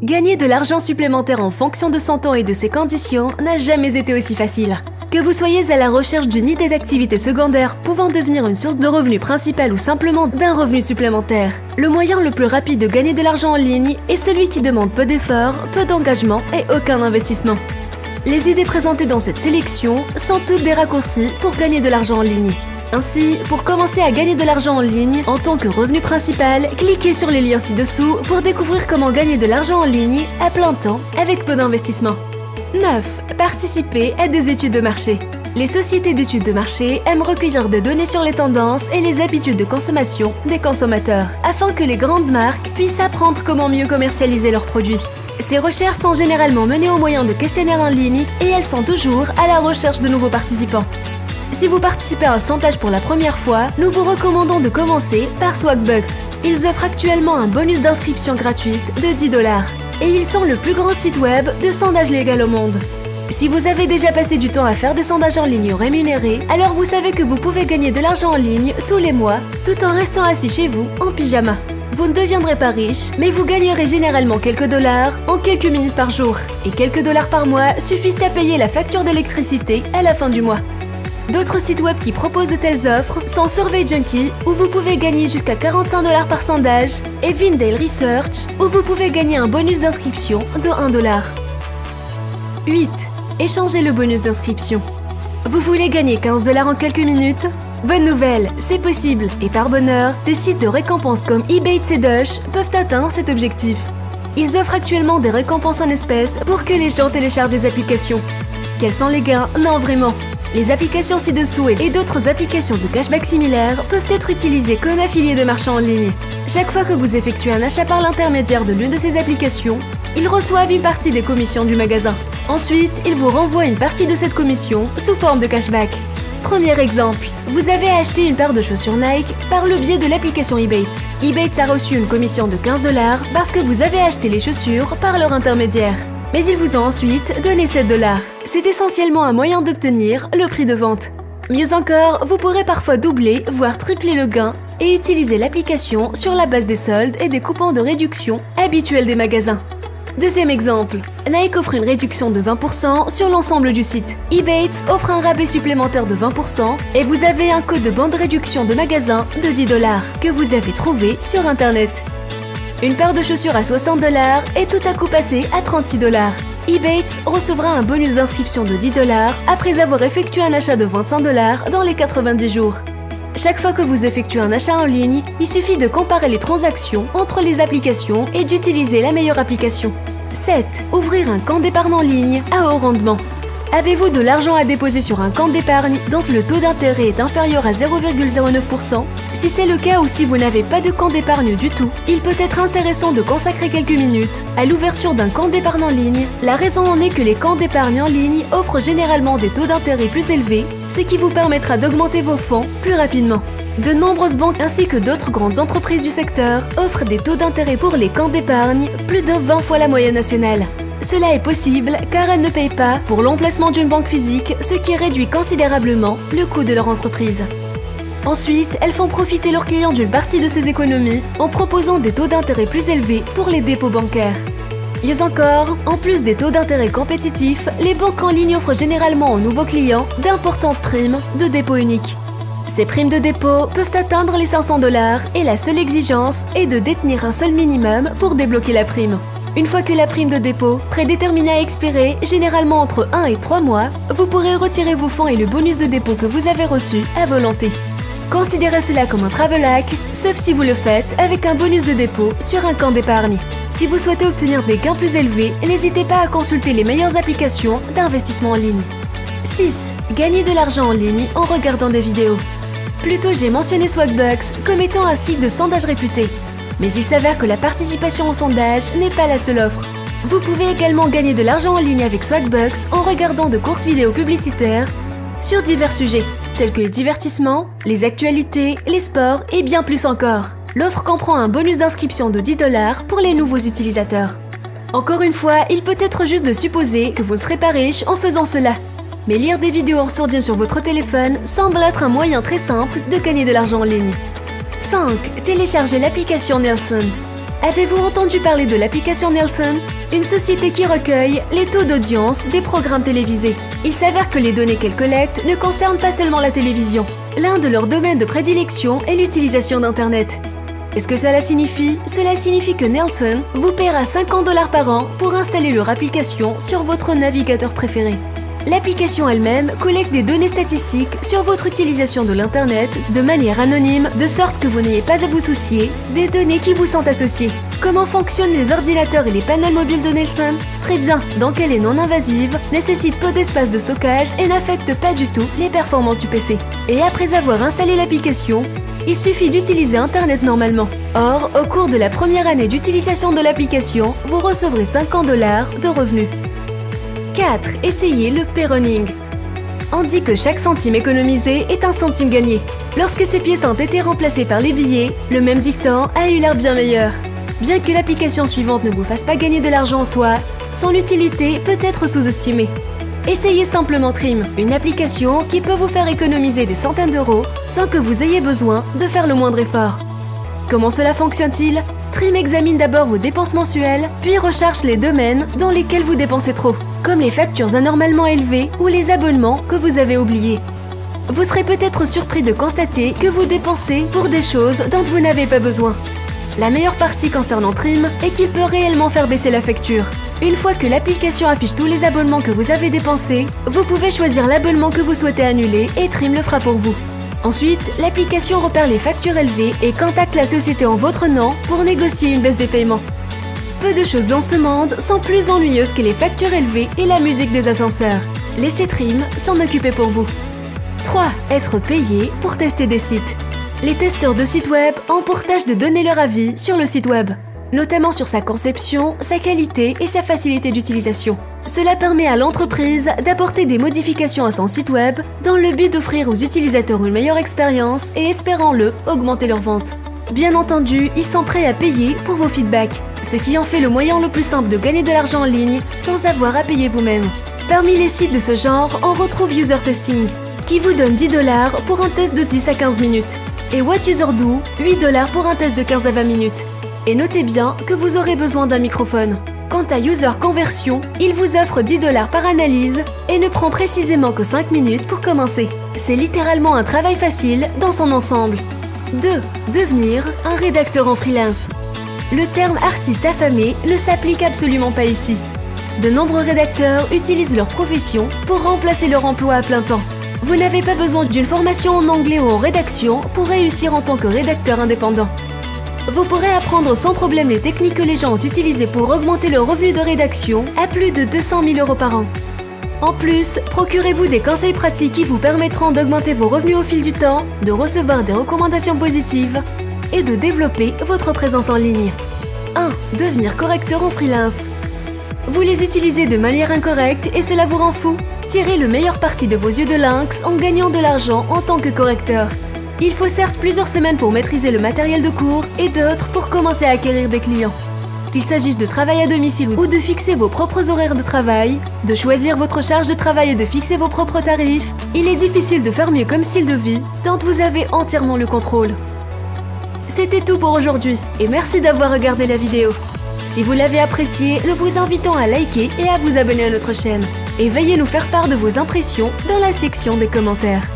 Gagner de l'argent supplémentaire en fonction de son temps et de ses conditions n'a jamais été aussi facile. Que vous soyez à la recherche d'une idée d'activité secondaire pouvant devenir une source de revenus principale ou simplement d'un revenu supplémentaire, le moyen le plus rapide de gagner de l'argent en ligne est celui qui demande peu d'efforts, peu d'engagement et aucun investissement. Les idées présentées dans cette sélection sont toutes des raccourcis pour gagner de l'argent en ligne. Ainsi, pour commencer à gagner de l'argent en ligne en tant que revenu principal, cliquez sur les liens ci-dessous pour découvrir comment gagner de l'argent en ligne à plein temps avec peu d'investissement. 9. Participer à des études de marché. Les sociétés d'études de marché aiment recueillir des données sur les tendances et les habitudes de consommation des consommateurs, afin que les grandes marques puissent apprendre comment mieux commercialiser leurs produits. Ces recherches sont généralement menées au moyen de questionnaires en ligne et elles sont toujours à la recherche de nouveaux participants. Si vous participez à un sondage pour la première fois, nous vous recommandons de commencer par Swagbucks. Ils offrent actuellement un bonus d'inscription gratuite de $10 et ils sont le plus grand site web de sondage légal au monde. Si vous avez déjà passé du temps à faire des sondages en ligne rémunérés, alors vous savez que vous pouvez gagner de l'argent en ligne tous les mois tout en restant assis chez vous en pyjama. Vous ne deviendrez pas riche, mais vous gagnerez généralement quelques dollars en quelques minutes par jour. Et quelques dollars par mois suffisent à payer la facture d'électricité à la fin du mois. D'autres sites web qui proposent de telles offres sont Survey Junkie, où vous pouvez gagner jusqu'à 45$ par sondage, et Vindale Research, où vous pouvez gagner un bonus d'inscription de $1. 8. Échangez le bonus d'inscription. Vous voulez gagner 15$ en quelques minutes? Bonne nouvelle, c'est possible, et par bonheur, des sites de récompenses comme Ebates et Dosh peuvent atteindre cet objectif. Ils offrent actuellement des récompenses en espèces pour que les gens téléchargent des applications. Quels sont les gains? Non, vraiment. Les applications ci-dessous et d'autres applications de cashback similaires peuvent être utilisées comme affiliés de marchands en ligne. Chaque fois que vous effectuez un achat par l'intermédiaire de l'une de ces applications, ils reçoivent une partie des commissions du magasin. Ensuite, ils vous renvoient une partie de cette commission sous forme de cashback. Premier exemple, vous avez acheté une paire de chaussures Nike par le biais de l'application Ebates. Ebates a reçu une commission de $15 parce que vous avez acheté les chaussures par leur intermédiaire. Mais ils vous ont ensuite donné $7. C'est essentiellement un moyen d'obtenir le prix de vente. Mieux encore, vous pourrez parfois doubler, voire tripler le gain et utiliser l'application sur la base des soldes et des coupons de réduction habituels des magasins. Deuxième exemple, Nike offre une réduction de 20% sur l'ensemble du site. Ebates offre un rabais supplémentaire de 20% et vous avez un code de bande réduction de magasin de $10 que vous avez trouvé sur internet. Une paire de chaussures à $60 est tout à coup passée à $36. Ebates recevra un bonus d'inscription de $10 après avoir effectué un achat de $25 dans les 90 jours. Chaque fois que vous effectuez un achat en ligne, il suffit de comparer les transactions entre les applications et d'utiliser la meilleure application. 7. Ouvrir un compte d'épargne en ligne à haut rendement. Avez-vous de l'argent à déposer sur un compte d'épargne dont le taux d'intérêt est inférieur à 0,09%? Si c'est le cas ou si vous n'avez pas de compte d'épargne du tout, il peut être intéressant de consacrer quelques minutes à l'ouverture d'un compte d'épargne en ligne. La raison en est que les comptes d'épargne en ligne offrent généralement des taux d'intérêt plus élevés, ce qui vous permettra d'augmenter vos fonds plus rapidement. De nombreuses banques ainsi que d'autres grandes entreprises du secteur offrent des taux d'intérêt pour les comptes d'épargne plus de 20 fois la moyenne nationale. Cela est possible car elles ne payent pas pour l'emplacement d'une banque physique, ce qui réduit considérablement le coût de leur entreprise. Ensuite, elles font profiter leurs clients d'une partie de ces économies en proposant des taux d'intérêt plus élevés pour les dépôts bancaires. Mieux encore, en plus des taux d'intérêt compétitifs, les banques en ligne offrent généralement aux nouveaux clients d'importantes primes de dépôt unique. Ces primes de dépôt peuvent atteindre les $500 et la seule exigence est de détenir un seul minimum pour débloquer la prime. Une fois que la prime de dépôt, prédéterminée à expirer, généralement entre 1 et 3 mois, vous pourrez retirer vos fonds et le bonus de dépôt que vous avez reçu à volonté. Considérez cela comme un travel hack, sauf si vous le faites avec un bonus de dépôt sur un compte d'épargne. Si vous souhaitez obtenir des gains plus élevés, n'hésitez pas à consulter les meilleures applications d'investissement en ligne. 6. Gagner de l'argent en ligne en regardant des vidéos. Plus tôt, j'ai mentionné Swagbucks comme étant un site de sondage réputé. Mais il s'avère que la participation au sondage n'est pas la seule offre. Vous pouvez également gagner de l'argent en ligne avec Swagbucks en regardant de courtes vidéos publicitaires sur divers sujets, tels que les divertissements, les actualités, les sports et bien plus encore. L'offre comprend un bonus d'inscription de $10 pour les nouveaux utilisateurs. Encore une fois, il peut être juste de supposer que vous ne serez pas riche en faisant cela. Mais lire des vidéos en sourdine sur votre téléphone semble être un moyen très simple de gagner de l'argent en ligne. 5. Téléchargez l'application Nielsen. Avez-vous entendu parler de l'application Nielsen? Une société qui recueille les taux d'audience des programmes télévisés. Il s'avère que les données qu'elle collecte ne concernent pas seulement la télévision. L'un de leurs domaines de prédilection est l'utilisation d'Internet. Est-ce que cela signifie? Cela signifie que Nielsen vous paiera 50 $ par an pour installer leur application sur votre navigateur préféré. L'application elle-même collecte des données statistiques sur votre utilisation de l'Internet de manière anonyme, de sorte que vous n'ayez pas à vous soucier des données qui vous sont associées. Comment fonctionnent les ordinateurs et les panels mobiles de Nielsen? Très bien, donc elle est non invasive, nécessite peu d'espace de stockage et n'affecte pas du tout les performances du PC. Et après avoir installé l'application, il suffit d'utiliser Internet normalement. Or, au cours de la première année d'utilisation de l'application, vous recevrez 50 $ de revenus. 4. Essayez le pay running. On dit que chaque centime économisé est un centime gagné. Lorsque ces pièces ont été remplacées par les billets, le même dicton a eu l'air bien meilleur. Bien que l'application suivante ne vous fasse pas gagner de l'argent en soi, son utilité peut être sous-estimée. Essayez simplement Trim, une application qui peut vous faire économiser des centaines d'euros sans que vous ayez besoin de faire le moindre effort. Comment cela fonctionne-t-il? Trim examine d'abord vos dépenses mensuelles, puis recherche les domaines dans lesquels vous dépensez trop, comme les factures anormalement élevées ou les abonnements que vous avez oubliés. Vous serez peut-être surpris de constater que vous dépensez pour des choses dont vous n'avez pas besoin. La meilleure partie concernant Trim est qu'il peut réellement faire baisser la facture. Une fois que l'application affiche tous les abonnements que vous avez dépensés, vous pouvez choisir l'abonnement que vous souhaitez annuler et Trim le fera pour vous. Ensuite, l'application repère les factures élevées et contacte la société en votre nom pour négocier une baisse des paiements. Peu de choses dans ce monde sont plus ennuyeuses que les factures élevées et la musique des ascenseurs. Laissez Trim s'en occuper pour vous. 3. Être payé pour tester des sites. Les testeurs de sites web ont pour tâche de donner leur avis sur le site web, notamment sur sa conception, sa qualité et sa facilité d'utilisation. Cela permet à l'entreprise d'apporter des modifications à son site web dans le but d'offrir aux utilisateurs une meilleure expérience et, espérons-le, augmenter leurs ventes. Bien entendu, ils sont prêts à payer pour vos feedbacks, ce qui en fait le moyen le plus simple de gagner de l'argent en ligne sans avoir à payer vous-même. Parmi les sites de ce genre, on retrouve User Testing, qui vous donne 10 $ pour un test de 10 à 15 minutes, et What User Do, 8 $ pour un test de 15 à 20 minutes. Et notez bien que vous aurez besoin d'un microphone. Quant à User Conversion, il vous offre 10 $ par analyse et ne prend précisément que 5 minutes pour commencer. C'est littéralement un travail facile dans son ensemble. 2. Devenir un rédacteur en freelance. Le terme artiste affamé ne s'applique absolument pas ici. De nombreux rédacteurs utilisent leur profession pour remplacer leur emploi à plein temps. Vous n'avez pas besoin d'une formation en anglais ou en rédaction pour réussir en tant que rédacteur indépendant. Vous pourrez apprendre sans problème les techniques que les gens ont utilisées pour augmenter leur revenu de rédaction à plus de 200 000 € par an. En plus, procurez-vous des conseils pratiques qui vous permettront d'augmenter vos revenus au fil du temps, de recevoir des recommandations positives et de développer votre présence en ligne. 1. Devenir correcteur en freelance. Vous les utilisez de manière incorrecte et cela vous rend fou? Tirez le meilleur parti de vos yeux de lynx en gagnant de l'argent en tant que correcteur. Il faut certes plusieurs semaines pour maîtriser le matériel de cours et d'autres pour commencer à acquérir des clients. Qu'il s'agisse de travail à domicile ou de fixer vos propres horaires de travail, de choisir votre charge de travail et de fixer vos propres tarifs, il est difficile de faire mieux comme style de vie tant vous avez entièrement le contrôle. C'était tout pour aujourd'hui et merci d'avoir regardé la vidéo. Si vous l'avez appréciée, nous vous invitons à liker et à vous abonner à notre chaîne. Et veuillez nous faire part de vos impressions dans la section des commentaires.